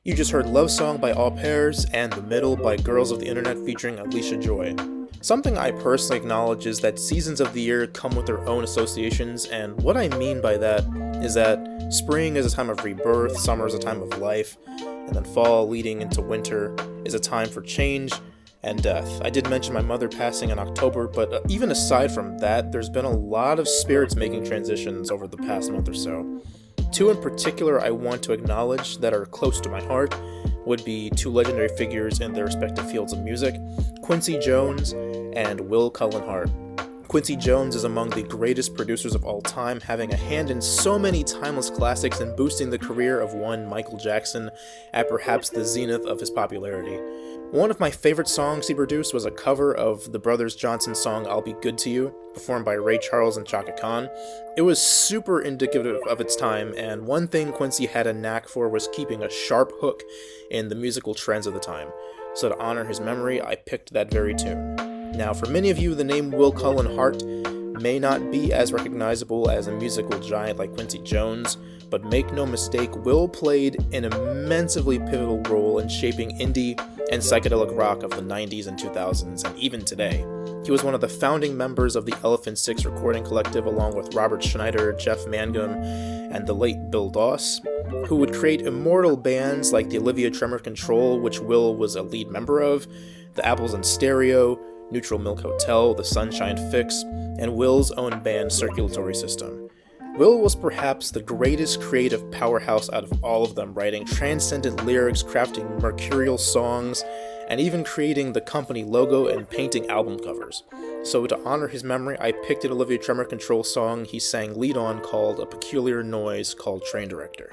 You just heard Love Song by All Pairs and The Middle by Girls of the Internet featuring Alicia Joy. Something I personally acknowledge is that seasons of the year come with their own associations, and what I mean by that is that spring is a time of rebirth, summer is a time of life, and then fall leading into winter is a time for change and death. I did mention my mother passing in October, but even aside from that, there's been a lot of spirits making transitions over the past month or so. Two in particular I want to acknowledge that are close to my heart would be two legendary figures in their respective fields of music, Quincy Jones and Will Cullen Hart. Quincy Jones is among the greatest producers of all time, having a hand in so many timeless classics and boosting the career of one Michael Jackson at perhaps the zenith of his popularity. One of my favorite songs he produced was a cover of the Brothers Johnson song I'll Be Good to You, performed by Ray Charles and Chaka Khan. It was super indicative of its time, and one thing Quincy had a knack for was keeping a sharp hook in the musical trends of the time. So to honor his memory, I picked that very tune. Now, for many of you, the name Will Cullen Hart may not be as recognizable as a musical giant like Quincy Jones, but make no mistake, Will played an immensely pivotal role in shaping indie and psychedelic rock of the 90s and 2000s, and even today. He was one of the founding members of the Elephant Six recording collective along with Robert Schneider, Jeff Mangum, and the late Bill Doss, who would create immortal bands like the Olivia Tremor Control, which Will was a lead member of, the Apples in Stereo, Neutral Milk Hotel, The Sunshine Fix, and Will's own band Circulatory System. Will was perhaps the greatest creative powerhouse out of all of them, writing transcendent lyrics, crafting mercurial songs, and even creating the company logo and painting album covers. So to honor his memory, I picked an Olivia Tremor Control song he sang lead on called A Peculiar Noise called Train Director.